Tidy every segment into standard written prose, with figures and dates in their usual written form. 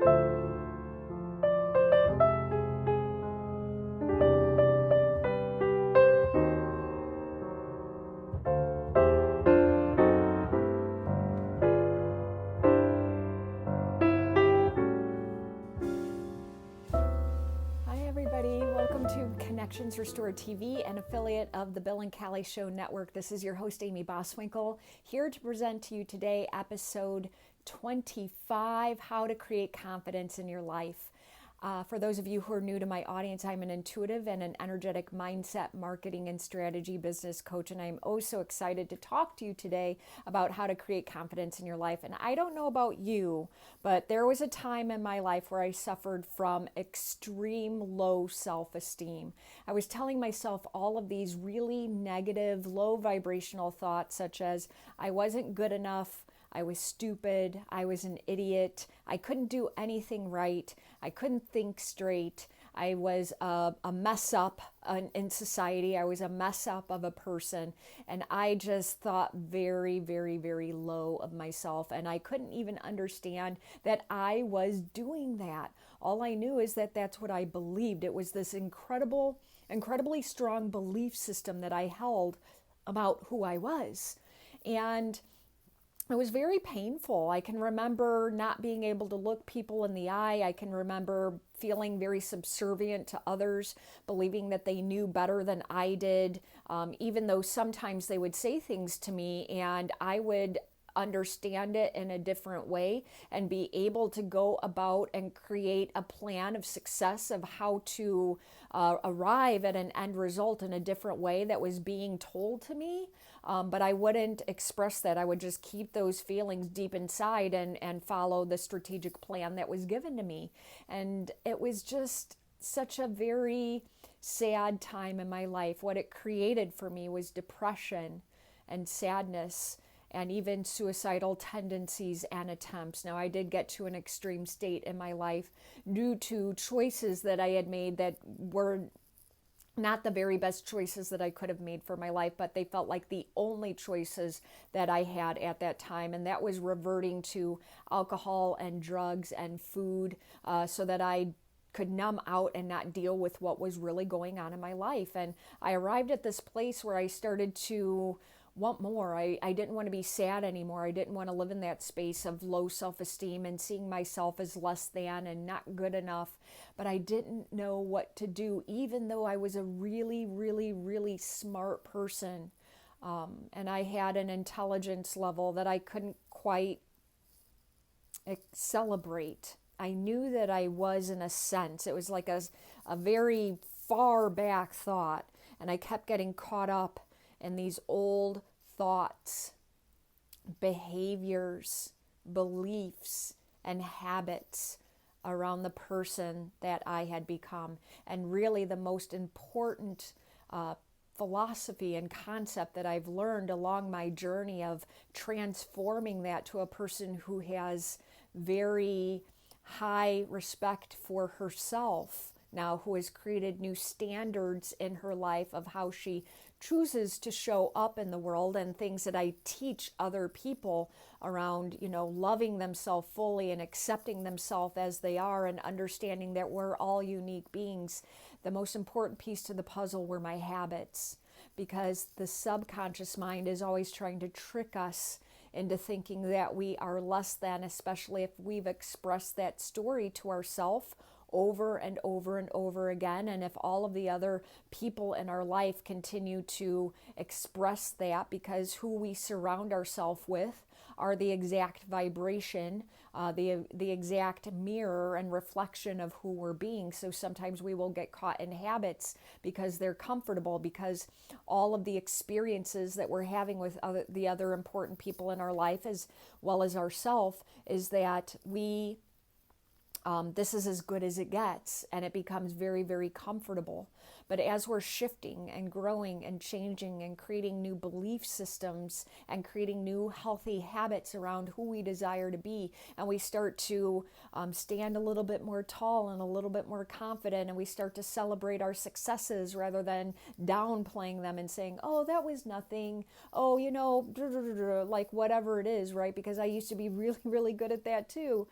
Connections Restored TV, an affiliate of the Bill and Callie Show Network. This is your host, Amy Boswinkle, here to present to you today episode 25, How to Create Confidence in Your Life. For those of you who are new to my audience, I'm an intuitive and an energetic mindset, marketing, and strategy business coach, and I'm so excited to talk to you today about how to create confidence in your life. And I don't know about you, but there was a time in my life where I suffered from extreme low self-esteem. I was telling myself all of these really negative, low vibrational thoughts, such as I wasn't good enough, I was stupid, I was an idiot, I couldn't do anything right, I couldn't think straight, I was a mess up in society, I was a mess up of a person, and I just thought very, very, very low of myself, and I couldn't even understand that I was doing that. All I knew is that that's what I believed. It was this incredibly strong belief system that I held about who I was. And it was very painful. I can remember not being able to look people in the eye. I can remember feeling very subservient to others, believing that they knew better than I did, even though sometimes they would say things to me and I would understand it in a different way and be able to go about and create a plan of success of how to arrive at an end result in a different way that was being told to me. But I wouldn't express that. I would just keep those feelings deep inside and follow the strategic plan that was given to me. And it was just such a very sad time in my life. What it created for me was depression and sadness and even suicidal tendencies and attempts. Now, I did get to an extreme state in my life due to choices that I had made that were not the very best choices that I could have made for my life, but they felt like the only choices that I had at that time. And that was reverting to alcohol and drugs and food so that I could numb out and not deal with what was really going on in my life. And I arrived at this place where I started to want more. I didn't want to be sad anymore. I didn't want to live in that space of low self-esteem and seeing myself as less than and not good enough. But I didn't know what to do, even though I was a really, really, really smart person. And I had an intelligence level that I couldn't quite celebrate. I knew that I was, in a sense. It was like a very far back thought. And I kept getting caught up in these old thoughts, behaviors, beliefs, and habits around the person that I had become. And really the most important philosophy and concept that I've learned along my journey of transforming that to a person who has very high respect for herself now, who has created new standards in her life of how she chooses to show up in the world, and things that I teach other people around, loving themselves fully and accepting themselves as they are and understanding that we're all unique beings. The most important piece to the puzzle were my habits, because the subconscious mind is always trying to trick us into thinking that we are less than, especially if we've expressed that story to ourselves over and over and over again. And if all of the other people in our life continue to express that, because who we surround ourselves with are the exact vibration, the exact mirror and reflection of who we're being. So sometimes we will get caught in habits because they're comfortable, because all of the experiences that we're having with the other important people in our life, as well as ourselves, is that this is as good as it gets, and it becomes very, very comfortable. But as we're shifting and growing and changing and creating new belief systems and creating new healthy habits around who we desire to be, and we start to stand a little bit more tall and a little bit more confident, and we start to celebrate our successes rather than downplaying them and saying, oh, that was nothing, oh, like whatever it is, right? Because I used to be really, really good at that too.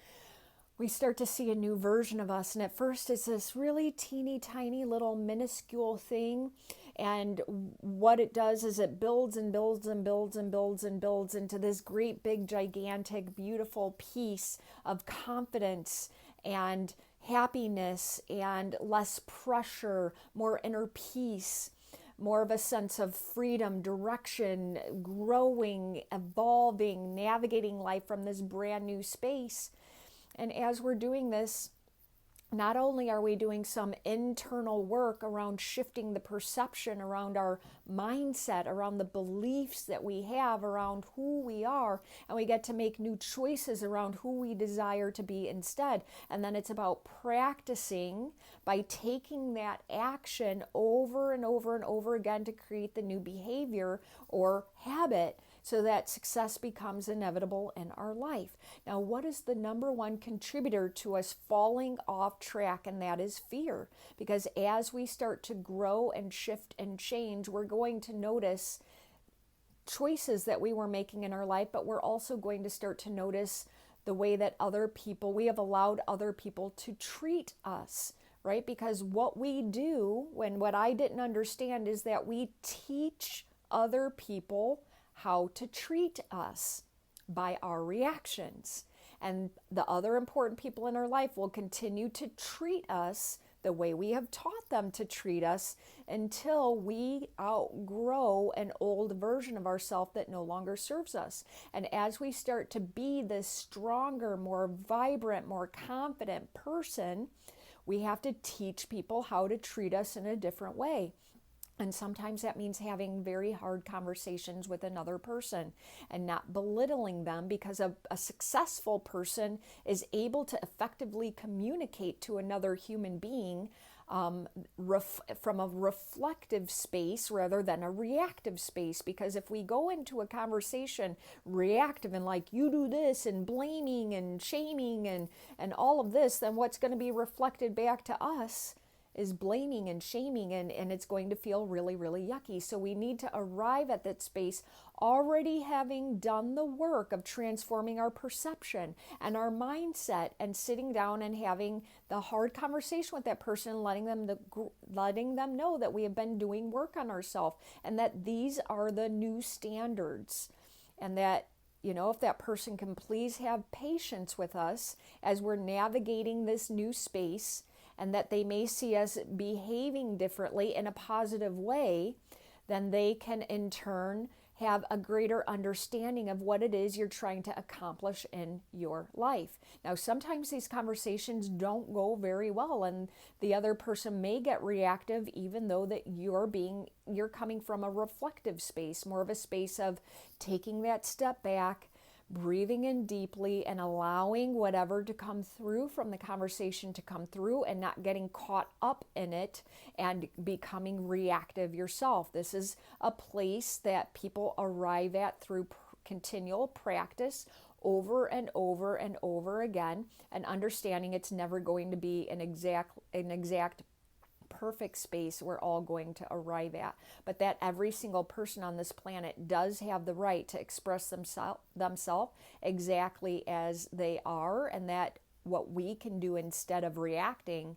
we start to see a new version of us. And at first, it's this really teeny tiny little minuscule thing. And what it does is it builds and builds and builds and builds and builds into this great, big, gigantic, beautiful piece of confidence and happiness and less pressure, more inner peace, more of a sense of freedom, direction, growing, evolving, navigating life from this brand new space. And as we're doing this, not only are we doing some internal work around shifting the perception around our mindset, around the beliefs that we have around who we are, and we get to make new choices around who we desire to be instead. And then it's about practicing by taking that action over and over and over again to create the new behavior or habit, so that success becomes inevitable in our life. Now, what is the number one contributor to us falling off track? And that is fear. Because as we start to grow and shift and change, we're going to notice choices that we were making in our life, but we're also going to start to notice the way that we have allowed other people to treat us, right? Because what we do, what I didn't understand, is that we teach other people how to treat us by our reactions. And the other important people in our life will continue to treat us the way we have taught them to treat us until we outgrow an old version of ourselves that no longer serves us. And as we start to be this stronger, more vibrant, more confident person, we have to teach people how to treat us in a different way. And sometimes that means having very hard conversations with another person and not belittling them, because a successful person is able to effectively communicate to another human being from a reflective space rather than a reactive space. Because if we go into a conversation reactive and like, you do this, and blaming and shaming and all of this, then what's going to be reflected back to us is blaming and shaming, and it's going to feel really, really yucky. So we need to arrive at that space already having done the work of transforming our perception and our mindset, and sitting down and having the hard conversation with that person, letting them know that we have been doing work on ourselves and that these are the new standards, and that, you know, if that person can please have patience with us as we're navigating this new space, and that they may see us behaving differently in a positive way, then they can in turn have a greater understanding of what it is you're trying to accomplish in your life. Now, sometimes these conversations don't go very well, and the other person may get reactive, even though that you're coming from a reflective space, more of a space of taking that step back, breathing in deeply, and allowing whatever to come through from the conversation to come through, and not getting caught up in it and becoming reactive yourself. This is a place that people arrive at through continual practice over and over and over again, and understanding it's never going to be an exact perfect space we're all going to arrive at, but that every single person on this planet does have the right to express themselves exactly as they are, and that what we can do instead of reacting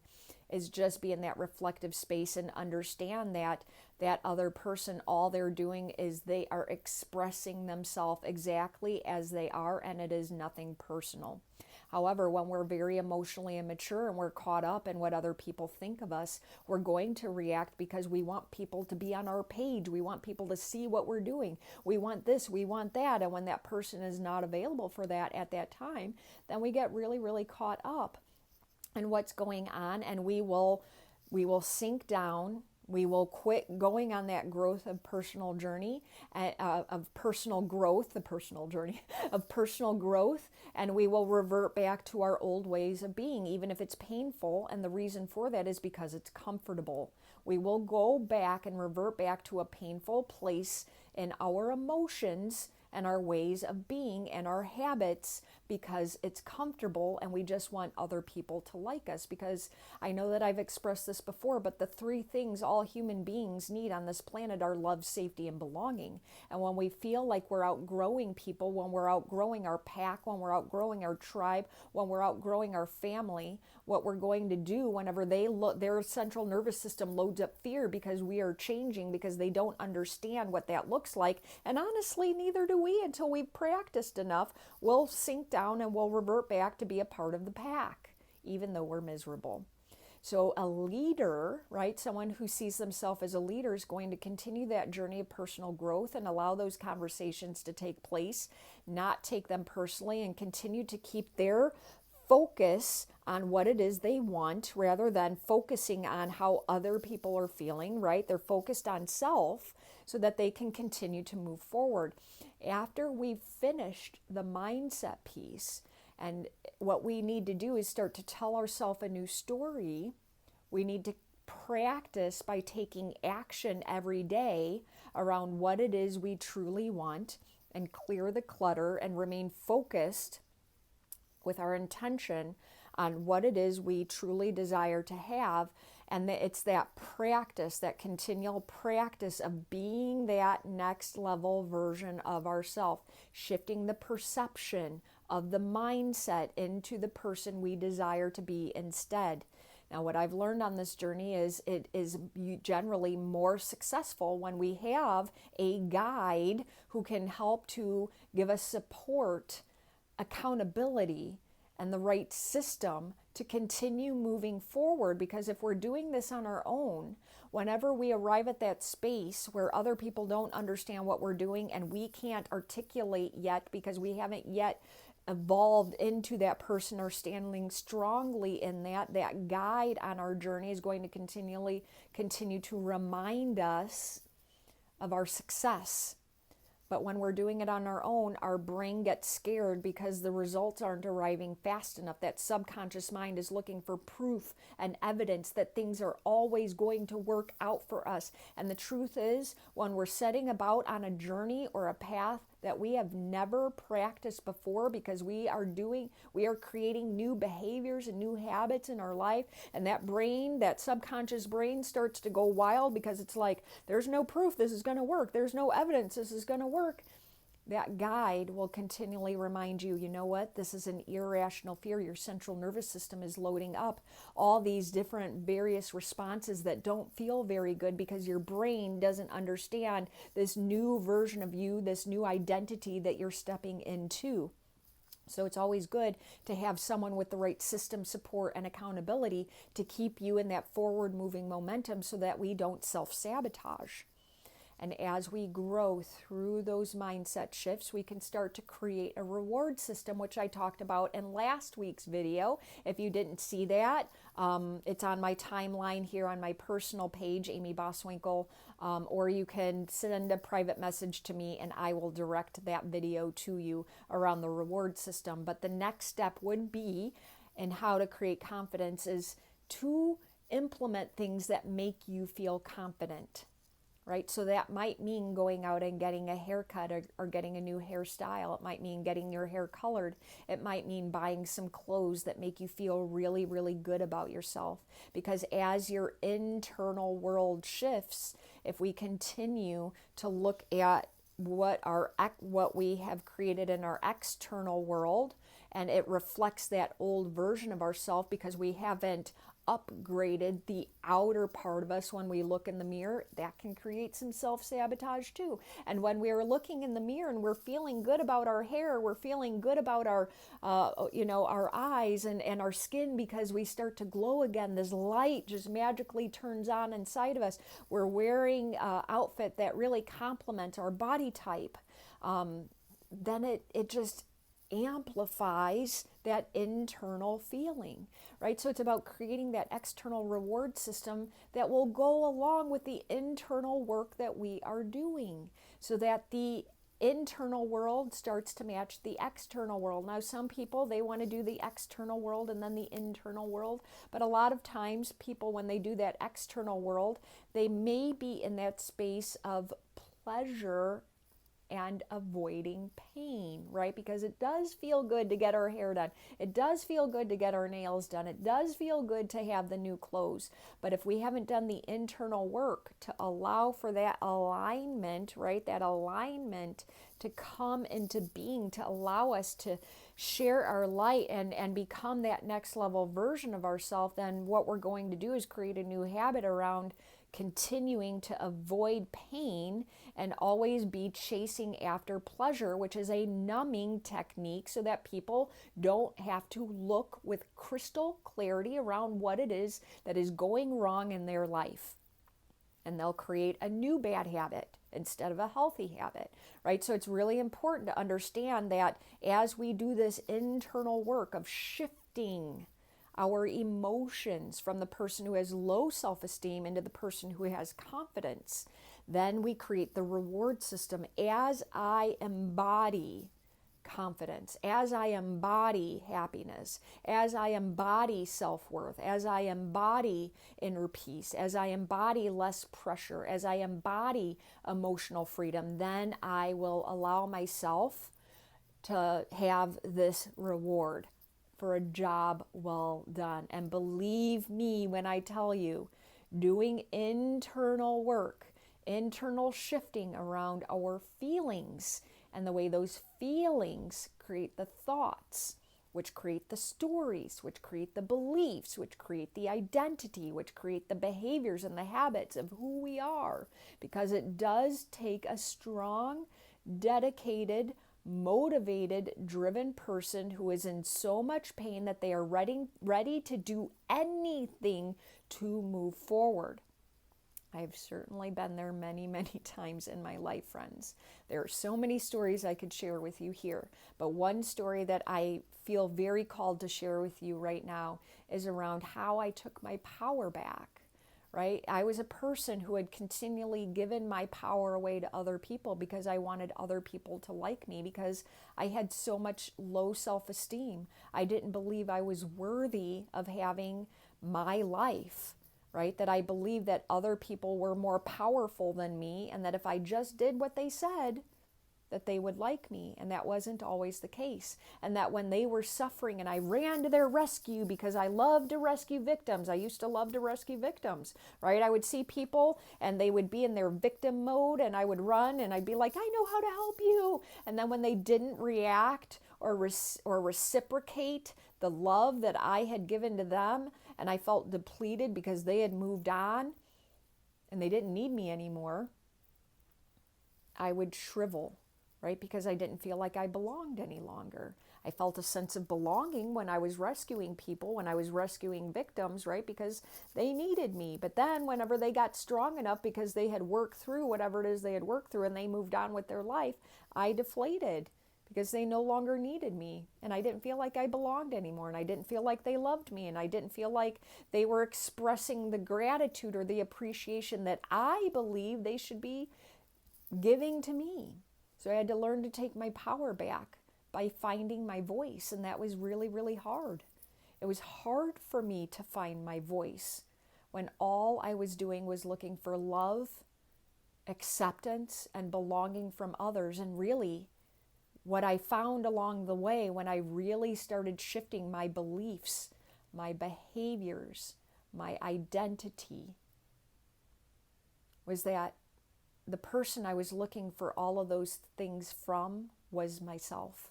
is just be in that reflective space and understand that that other person, all they're doing is they are expressing themselves exactly as they are, and it is nothing personal. However, when we're very emotionally immature and we're caught up in what other people think of us, we're going to react because we want people to be on our page. We want people to see what we're doing. We want this, we want that. And when that person is not available for that at that time, then we get really, really caught up in what's going on, and we will sink down. We will quit going on that growth of personal journey, of personal growth, and we will revert back to our old ways of being, even if it's painful. And the reason for that is because it's comfortable. We will go back and revert back to a painful place in our emotions and our ways of being and our habits, because it's comfortable and we just want other people to like us. Because I know that I've expressed this before, but the three things all human beings need on this planet are love, safety, and belonging. And when we feel like we're outgrowing people, when we're outgrowing our pack, when we're outgrowing our tribe, when we're outgrowing our family, what we're going to do whenever their central nervous system loads up fear because we are changing, because they don't understand what that looks like. And honestly, neither do we until we've practiced enough. We'll sink down and we'll revert back to be a part of the pack, even though we're miserable. So a leader, right, someone who sees themselves as a leader is going to continue that journey of personal growth and allow those conversations to take place, not take them personally, and continue to keep their focus on what it is they want rather than focusing on how other people are feeling, right? They're focused on self so that they can continue to move forward. After we've finished the mindset piece, and what we need to do is start to tell ourselves a new story. We need to practice by taking action every day around what it is we truly want and clear the clutter and remain focused with our intention on what it is we truly desire to have. And it's that practice, that continual practice of being that next level version of ourselves, shifting the perception of the mindset into the person we desire to be instead. Now, what I've learned on this journey is it is generally more successful when we have a guide who can help to give us support, accountability, and the right system to continue moving forward. Because if we're doing this on our own, whenever we arrive at that space where other people don't understand what we're doing and we can't articulate yet because we haven't yet evolved into that person or standing strongly in that guide on our journey is going to continue to remind us of our success. But when we're doing it on our own, our brain gets scared because the results aren't arriving fast enough. That subconscious mind is looking for proof and evidence that things are always going to work out for us. And the truth is, when we're setting about on a journey or a path that we have never practiced before, because we are creating new behaviors and new habits in our life, and that brain, that subconscious brain, starts to go wild because it's like, there's no proof this is going to work, there's no evidence this is going to work. That guide will continually remind you, you know what, this is an irrational fear. Your central nervous system is loading up all these different various responses that don't feel very good because your brain doesn't understand this new version of you, this new identity that you're stepping into. So it's always good to have someone with the right system, support, and accountability to keep you in that forward moving momentum so that we don't self-sabotage. And as we grow through those mindset shifts, we can start to create a reward system, which I talked about in last week's video. If you didn't see that, it's on my timeline here on my personal page, Amy Boswinkle, or you can send a private message to me and I will direct that video to you around the reward system. But the next step would be, in how to create confidence, is to implement things that make you feel confident. Right? So that might mean going out and getting a haircut or getting a new hairstyle. It might mean getting your hair colored. It might mean buying some clothes that make you feel really, really good about yourself. Because as your internal world shifts, if we continue to look at what we have created in our external world, and it reflects that old version of ourselves because we haven't upgraded the outer part of us when we look in the mirror, that can create some self-sabotage too. And when we are looking in the mirror and we're feeling good about our hair, we're feeling good about our our eyes and our skin because we start to glow again, this light just magically turns on inside of us. We're wearing an outfit that really complements our body type. Then it just amplifies that internal feeling, right? So it's about creating that external reward system that will go along with the internal work that we are doing so that the internal world starts to match the external world. Now, some people, they want to do the external world and then the internal world, but a lot of times people, when they do that external world, they may be in that space of pleasure and avoiding pain, right? Because it does feel good to get our hair done. It does feel good to get our nails done. It does feel good to have the new clothes. But if we haven't done the internal work to allow for that alignment, right? That alignment to come into being, to allow us to share our light and become that next level version of ourselves, then what we're going to do is create a new habit around continuing to avoid pain and always be chasing after pleasure, which is a numbing technique so that people don't have to look with crystal clarity around what it is that is going wrong in their life. And they'll create a new bad habit instead of a healthy habit, right? So it's really important to understand that as we do this internal work of shifting our emotions from the person who has low self-esteem into the person who has confidence, then we create the reward system. As I embody confidence, as I embody happiness, as I embody self-worth, as I embody inner peace, as I embody less pressure, as I embody emotional freedom, then I will allow myself to have this reward for a job well done. And believe me when I tell you, doing internal work, internal shifting around our feelings and the way those feelings create the thoughts, which create the stories, which create the beliefs, which create the identity, which create the behaviors and the habits of who we are. Because it does take a strong, dedicated, motivated, driven person who is in so much pain that they are ready to do anything to move forward. I've certainly been there many, many times in my life, friends. There are so many stories I could share with you here, but one story that I feel very called to share with you right now is around how I took my power back, right? I was a person who had continually given my power away to other people because I wanted other people to like me, because I had so much low self-esteem. I didn't believe I was worthy of having my life, right? That I believed that other people were more powerful than me, and that if I just did what they said, that they would like me. And that wasn't always the case. And that when they were suffering and I ran to their rescue because I love to rescue victims. I used to love to rescue victims, right? I would see people and they would be in their victim mode and I would run and I'd be like, I know how to help you. And then when they didn't react or reciprocate the love that I had given to them, and I felt depleted because they had moved on and they didn't need me anymore, I would shrivel, right? Because I didn't feel like I belonged any longer. I felt a sense of belonging when I was rescuing people, when I was rescuing victims, right? Because they needed me. But then whenever they got strong enough because they had worked through whatever it is they had worked through and they moved on with their life, I deflated because they no longer needed me. And I didn't feel like I belonged anymore. And I didn't feel like they loved me. And I didn't feel like they were expressing the gratitude or the appreciation that I believe they should be giving to me. So I had to learn to take my power back by finding my voice. And that was really, really hard. It was hard for me to find my voice when all I was doing was looking for love, acceptance, and belonging from others. And really, what I found along the way when I really started shifting my beliefs, my behaviors, my identity, was that the person I was looking for all of those things from was myself.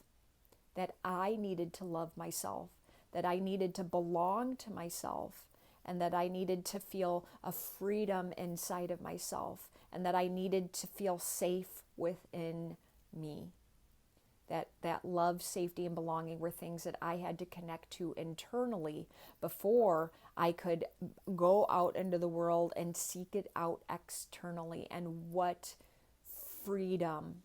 That I needed to love myself, that I needed to belong to myself, and that I needed to feel a freedom inside of myself, and that I needed to feel safe within me. That love, safety, and belonging were things that I had to connect to internally before I could go out into the world and seek it out externally. And what freedom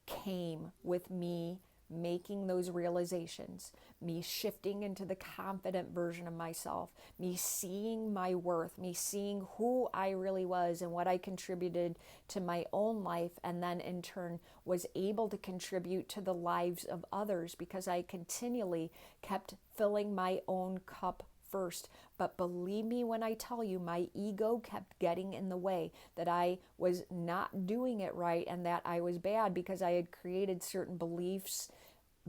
came with me making those realizations, me shifting into the confident version of myself, me seeing my worth, me seeing who I really was and what I contributed to my own life, and then in turn was able to contribute to the lives of others because I continually kept filling my own cup first. But believe me when I tell you, my ego kept getting in the way, that I was not doing it right and that I was bad because I had created certain beliefs,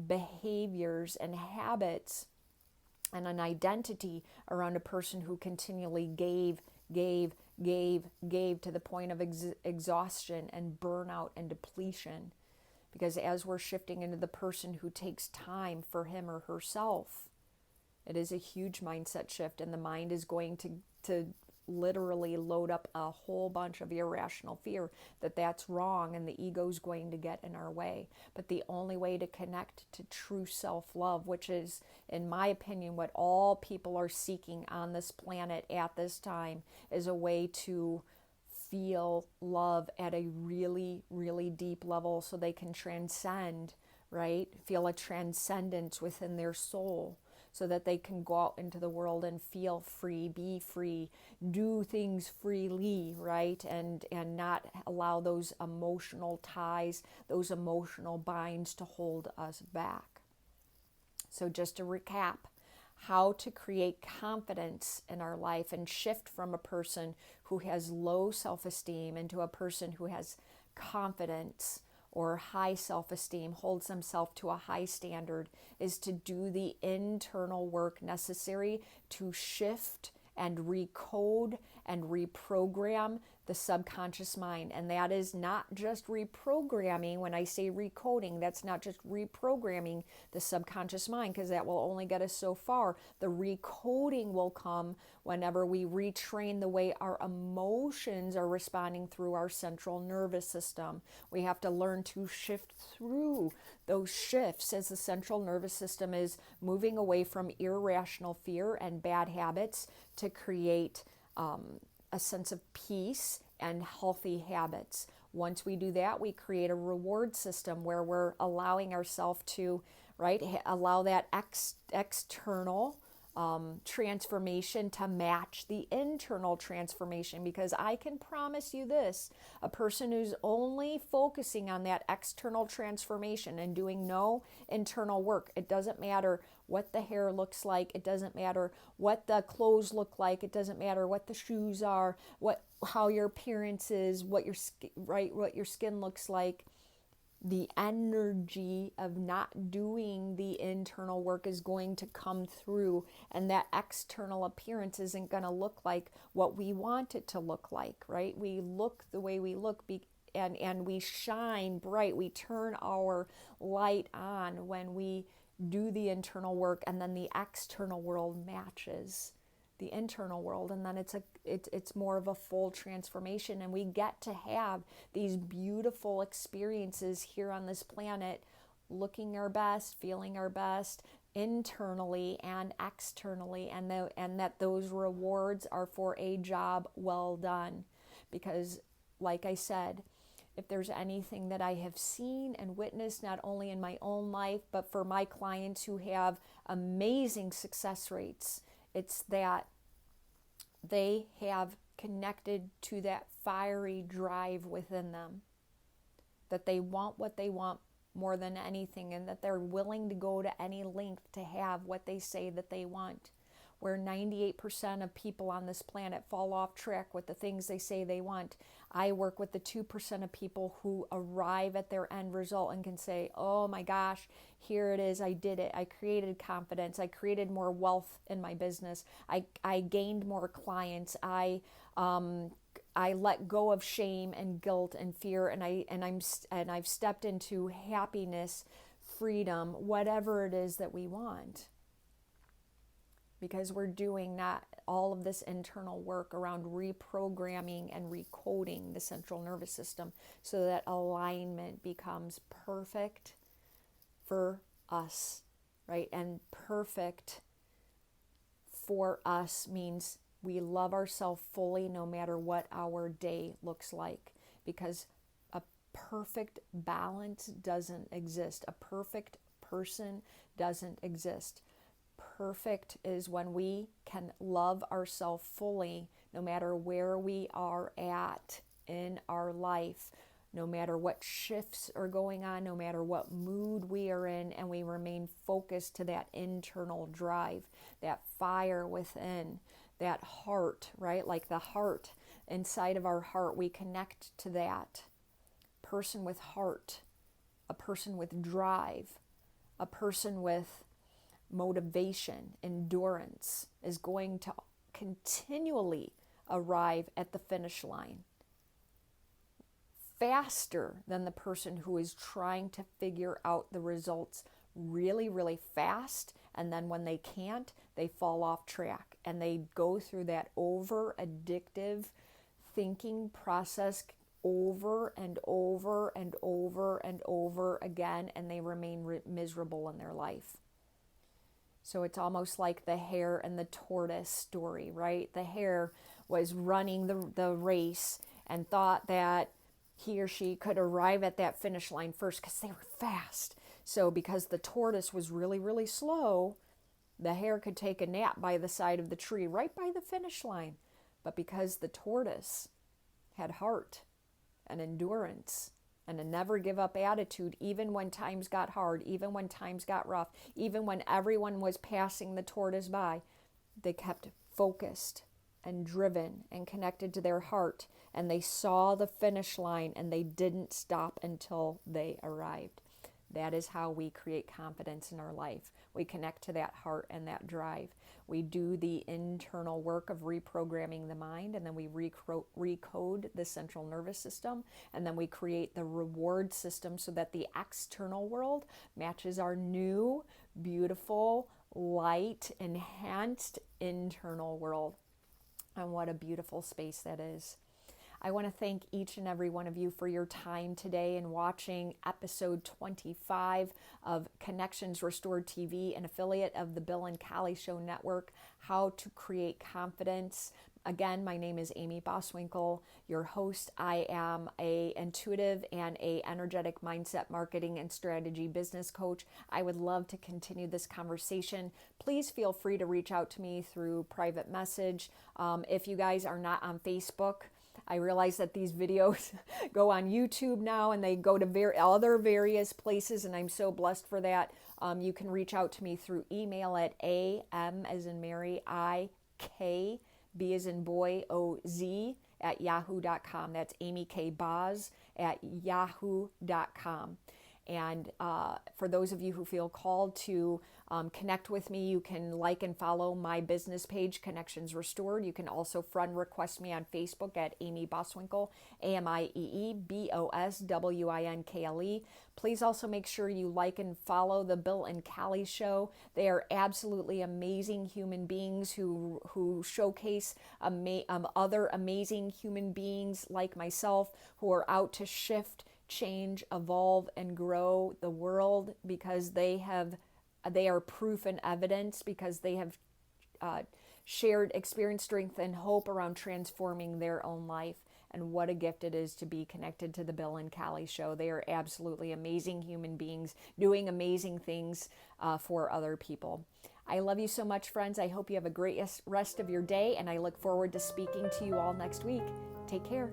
behaviors, and habits and an identity around a person who continually gave to the point of exhaustion and burnout and depletion. Because as we're shifting into the person who takes time for him or herself, it is a huge mindset shift, and the mind is going to literally load up a whole bunch of irrational fear that that's wrong, and the ego's going to get in our way. But the only way to connect to true self-love, which is, in my opinion, what all people are seeking on this planet at this time, is a way to feel love at a really, really deep level so they can transcend, right? Feel a transcendence within their soul so that they can go out into the world and feel free, be free, do things freely, right? And not allow those emotional ties, those emotional binds to hold us back. So just to recap, how to create confidence in our life and shift from a person who has low self-esteem into a person who has confidence or high self-esteem, holds themselves to a high standard, is to do the internal work necessary to shift and recode and reprogram the subconscious mind. And that is not just reprogramming. When I say recoding, that's not just reprogramming the subconscious mind, because that will only get us so far. The recoding will come whenever we retrain the way our emotions are responding through our central nervous system. We have to learn to shift through those shifts as the central nervous system is moving away from irrational fear and bad habits to create a sense of peace and healthy habits. Once we do that, we create a reward system where we're allowing ourselves to, right, allow that external transformation to match the internal transformation. Because I can promise you this, a person who's only focusing on that external transformation and doing no internal work, it doesn't matter what the hair looks like, it doesn't matter what the clothes look like, it doesn't matter what the shoes are, how your appearance is, what your skin looks like. The energy of not doing the internal work is going to come through, and that external appearance isn't going to look like what we want it to look like, right? We look the way we look, and we shine bright. We turn our light on when we do the internal work, and then the external world matches the internal world, and then it's more of a full transformation, and we get to have these beautiful experiences here on this planet, looking our best, feeling our best internally and externally, and that those rewards are for a job well done. Because like I said, if there's anything that I have seen and witnessed, not only in my own life, but for my clients who have amazing success rates, it's that they have connected to that fiery drive within them, that they want what they want more than anything, and that they're willing to go to any length to have what they say that they want. Where 98% of people on this planet fall off track with the things they say they want, I work with the 2% of people who arrive at their end result and can say, oh my gosh, here it is, I did it. I created confidence. I created more wealth in my business. I gained more clients. I let go of shame and guilt and fear, and I've stepped into happiness, freedom, whatever it is that we want. Because we're doing not all of this internal work around reprogramming and recoding the central nervous system so that alignment becomes perfect for us, right? And perfect for us means we love ourselves fully no matter what our day looks like, because a perfect balance doesn't exist. A perfect person doesn't exist. Perfect is when we can love ourselves fully no matter where we are at in our life, no matter what shifts are going on, no matter what mood we are in, and we remain focused to that internal drive, that fire within, that heart, right? Like the heart, inside of our heart, we connect to that person with heart, a person with drive, a person with motivation, endurance is going to continually arrive at the finish line faster than the person who is trying to figure out the results really, really fast. And then when they can't, they fall off track and they go through that over addictive thinking process over and over and over and over again, and they remain miserable in their life. So it's almost like the hare and the tortoise story, right? The hare was running the race and thought that he or she could arrive at that finish line first because they were fast. So because the tortoise was really, really slow, the hare could take a nap by the side of the tree right by the finish line. But because the tortoise had heart and endurance and a never give up attitude, even when times got hard, even when times got rough, even when everyone was passing the tortoise by, they kept focused and driven and connected to their heart, and they saw the finish line and they didn't stop until they arrived. That is how we create confidence in our life. We connect to that heart and that drive. We do the internal work of reprogramming the mind, and then we recode the central nervous system, and then we create the reward system so that the external world matches our new, beautiful, light, enhanced internal world. And what a beautiful space that is. I want to thank each and every one of you for your time today and watching episode 25 of Connections Restored TV, an affiliate of the Bill and Callie Show Network, How to Create Confidence. Again, my name is Amy Boswinkle, your host. I am a intuitive and a energetic mindset marketing and strategy business coach. I would love to continue this conversation. Please feel free to reach out to me through private message. If you guys are not on Facebook, I realize that these videos go on YouTube now and they go to other various places, and I'm so blessed for that. You can reach out to me through email at AM as in Mary, IK, B as in boy, OZ at yahoo.com. That's Amy K. Boz at yahoo.com. And for those of you who feel called to connect with me, you can like and follow my business page, Connections Restored. You can also friend request me on Facebook at Amy Boswinkle, AMIEEBOSWINKLE. Please also make sure you like and follow the Bill and Callie Show. They are absolutely amazing human beings who showcase other amazing human beings like myself who are out to shift, change, evolve, and grow the world because they are proof and evidence, because they have shared experience, strength, and hope around transforming their own life. And what a gift it is to be connected to the Bill and Callie Show. They are absolutely amazing human beings doing amazing things for other people. I love you so much, friends. I hope you have a great rest of your day, and I look forward to speaking to you all next week. Take care.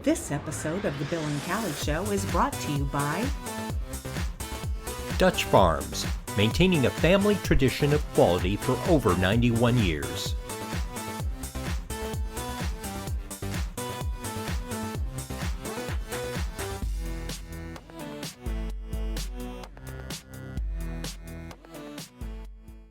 This episode of The Bill and Callie Show is brought to you by Dutch Farms, maintaining a family tradition of quality for over 91 years.